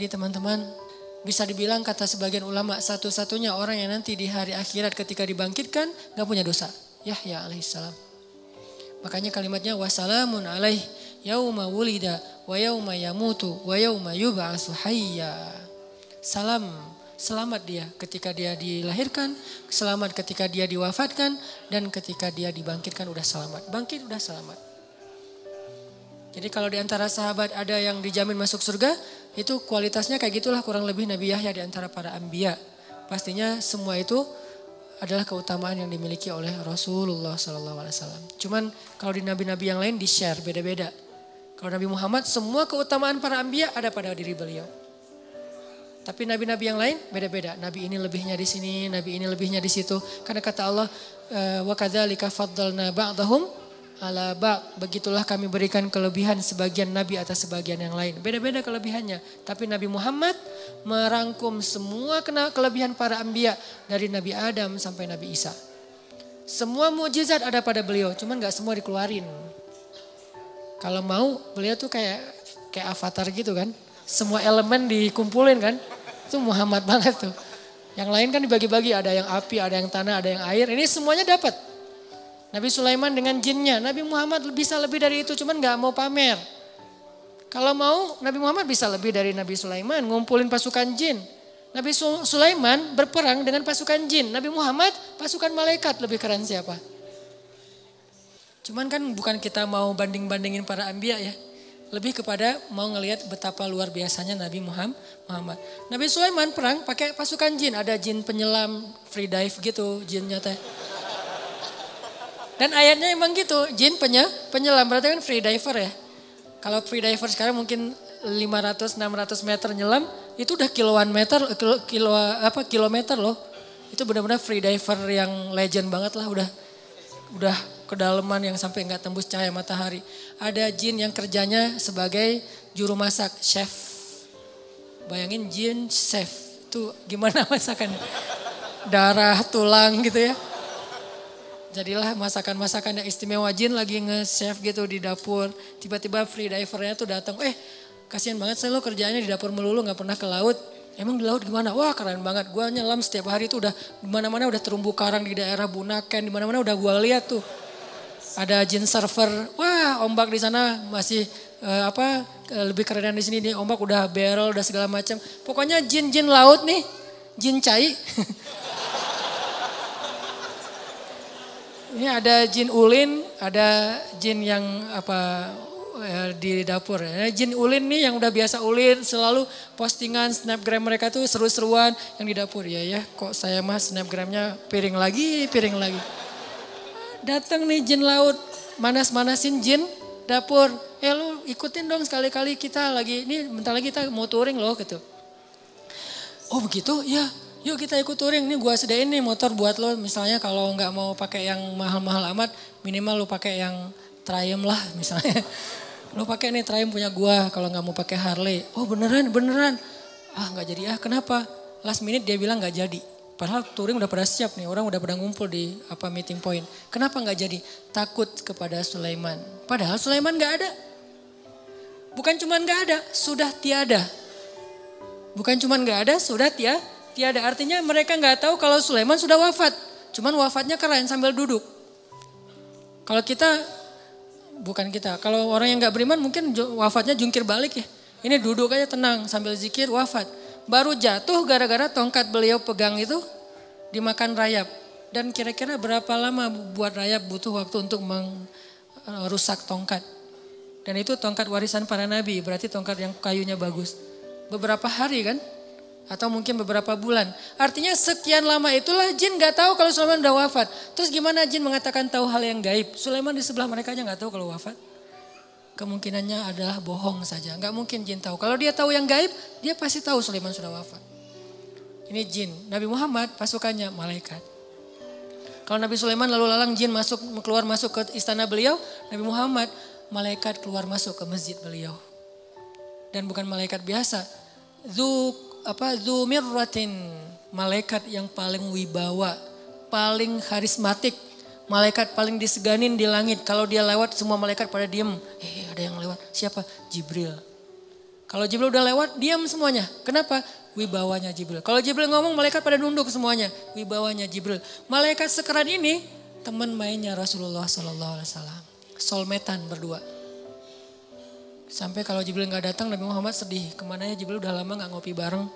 Jadi teman-teman, bisa dibilang kata sebagian ulama, satu-satunya orang yang nanti di hari akhirat ketika dibangkitkan gak punya dosa. Yahya alaihissalam. Makanya kalimatnya wassalamun alaih yauma wulida wa yauma yamutu wa yauma yub'atsu hayya. Salam, selamat dia ketika dia dilahirkan, selamat ketika dia diwafatkan, dan ketika dia dibangkitkan udah selamat. Bangkit udah selamat. Jadi kalau di antara sahabat ada yang dijamin masuk surga, itu kualitasnya kayak gitulah kurang lebih Nabi Yahya di antara para anbiya. Pastinya semua itu adalah keutamaan yang dimiliki oleh Rasulullah SAW. Cuman kalau di nabi-nabi yang lain di-share beda-beda. Kalau Nabi Muhammad semua keutamaan para anbiya ada pada diri beliau. Tapi nabi-nabi yang lain beda-beda. Nabi ini lebihnya di sini, nabi ini lebihnya di situ. Karena kata Allah, wa kadzalika faddalna ba'dahum ala ba'd. Begitulah kami berikan kelebihan sebagian nabi atas sebagian yang lain. Beda-beda kelebihannya. Tapi Nabi Muhammad merangkum semua kelebihan para anbiya dari Nabi Adam sampai Nabi Isa. Semua mukjizat ada pada beliau, cuman gak semua dikeluarin. Kalau mau beliau tuh kayak avatar gitu kan. Semua elemen dikumpulin kan. Itu Muhammad banget tuh. Yang lain kan dibagi-bagi, ada yang api, ada yang tanah, ada yang air. Ini semuanya dapat. Nabi Sulaiman dengan jinnya, Nabi Muhammad bisa lebih dari itu, cuman gak mau pamer. Kalau mau Nabi Muhammad bisa lebih dari Nabi Sulaiman, ngumpulin pasukan jin. Nabi Sulaiman berperang dengan pasukan jin, Nabi Muhammad pasukan malaikat, lebih keren siapa? Cuman kan bukan kita mau banding-bandingin para anbiya ya. Lebih kepada mau ngelihat betapa luar biasanya Nabi Muhammad. Nabi Sulaiman perang pakai pasukan jin, ada jin penyelam, free dive gitu jinnya teh. Dan ayatnya emang gitu, jin penyelam, berarti kan free diver ya. Kalau free diver sekarang mungkin 500-600 meter nyelam, itu udah kilometer loh. Itu benar-benar free diver yang legend banget lah, udah kedalaman yang sampai nggak tembus cahaya matahari. Ada jin yang kerjanya sebagai juru masak, chef. Bayangin jin chef, itu gimana masakannya? Darah, tulang gitu ya. Jadilah masakan-masakan yang istimewa, jin lagi nge-chef gitu di dapur. Tiba-tiba free divernya tuh datang, kasihan banget saya lo kerjaannya di dapur melulu gak pernah ke laut. Emang di laut gimana? Wah keren banget, gue nyelam setiap hari tuh udah dimana-mana udah terumbu karang di daerah Bunaken, dimana-mana udah gue lihat tuh. Ada jin surfer, wah ombak di sana masih lebih keren di sini nih, ombak udah barrel, udah segala macam. Pokoknya jin-jin laut nih, jin cai. Ini ada jin ulin, ada jin yang di dapur. Jin ulin nih yang udah biasa ulin, selalu postingan snapgram mereka tuh seru-seruan yang di dapur. Ya kok saya mah snapgramnya piring lagi. Datang nih jin laut, manas-manasin jin dapur. Lu ikutin dong sekali-kali kita lagi, ini bentar lagi kita mau touring loh gitu. Oh begitu? Ya. Yuk kita ikut touring, nih gua sediain nih motor buat lo. Misalnya kalau nggak mau pakai yang mahal-mahal amat, minimal lo pakai yang Triumph lah misalnya. Lo pakai nih Triumph punya gua kalau nggak mau pakai Harley. Oh beneran. Ah nggak jadi kenapa? Last minute dia bilang nggak jadi. Padahal touring udah pada siap nih, orang udah pada ngumpul di meeting point. Kenapa nggak jadi? Takut kepada Sulaiman. Padahal Sulaiman nggak ada. Bukan cuma nggak ada, sudah tiada. Bukan cuma nggak ada, sudah tiada. Artinya mereka nggak tahu kalau Sulaiman sudah wafat. Cuman wafatnya keren sambil duduk. Kalau kalau orang yang nggak beriman mungkin wafatnya jungkir balik ya. Ini duduk aja tenang sambil zikir wafat. Baru jatuh gara-gara tongkat beliau pegang itu dimakan rayap. Dan kira-kira berapa lama buat rayap butuh waktu untuk merusak tongkat. Dan itu tongkat warisan para nabi, berarti tongkat yang kayunya bagus. Beberapa hari kan? Atau mungkin beberapa bulan. Artinya sekian lama itulah jin gak tahu kalau Sulaiman udah wafat. Terus gimana jin mengatakan tahu hal yang gaib? Sulaiman di sebelah mereka aja gak tahu kalau wafat. Kemungkinannya adalah bohong saja. Gak mungkin jin tahu. Kalau dia tahu yang gaib, dia pasti tahu Sulaiman sudah wafat. Ini jin. Nabi Muhammad pasukannya malaikat. Kalau Nabi Sulaiman lalu lalang jin keluar masuk ke istana beliau. Nabi Muhammad malaikat keluar masuk ke masjid beliau. Dan bukan malaikat biasa. Dzu mirratin, malaikat yang paling wibawa, paling karismatik, malaikat paling diseganin di langit. Kalau dia lewat semua malaikat pada diem. Ada yang lewat, siapa? Jibril. Kalau Jibril udah lewat, diam semuanya. Kenapa? Wibawanya Jibril. Kalau Jibril ngomong, malaikat pada nunduk semuanya. Wibawanya Jibril. Malaikat sekeren ini, teman mainnya Rasulullah SAW. Soulmate-an berdua. Sampai kalau Jibril gak datang, Nabi Muhammad sedih. Kemana ya Jibril udah lama gak ngopi bareng.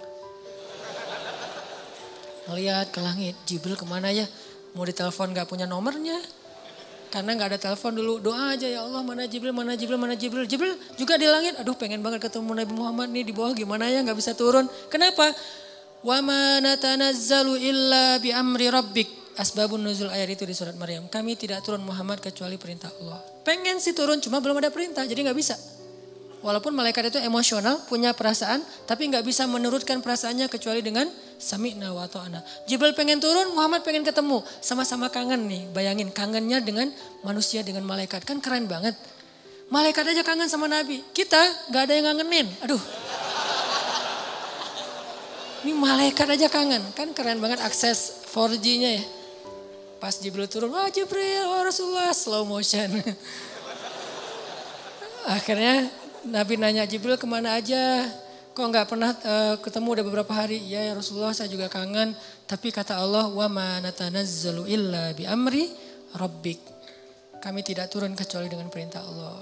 Ngeliat ke langit, Jibril kemana ya? Mau ditelepon gak punya nomornya. Karena gak ada telepon dulu, doa aja ya Allah mana Jibril, mana Jibril, mana Jibril. Jibril juga di langit, aduh pengen banget ketemu Nabi Muhammad nih di bawah gimana ya gak bisa turun. Kenapa? Wa ma natanazzalu illa bi amri rabbik. Asbabun nuzul ayat itu di surat Maryam. Kami tidak turun Muhammad kecuali perintah Allah. Pengen sih turun cuma belum ada perintah jadi gak bisa. Walaupun malaikat itu emosional, punya perasaan, tapi gak bisa menurutkan perasaannya kecuali dengan sami'na wa ta'na. Jibril pengen turun, Muhammad pengen ketemu. Sama-sama kangen nih, bayangin kangennya dengan manusia, dengan malaikat. Kan keren banget. Malaikat aja kangen sama Nabi, kita gak ada yang ngangenin. Aduh. Ini malaikat aja kangen, kan keren banget akses 4G-nya ya. Pas Jibril turun, wah Jibril, wah Rasulullah, slow motion. Akhirnya Nabi nanya Jibril kemana aja, kok gak pernah ketemu udah beberapa hari. Ya Rasulullah saya juga kangen, tapi kata Allah wa ma natanazzalu illa bi amri rabbik. Kami tidak turun kecuali dengan perintah Allah.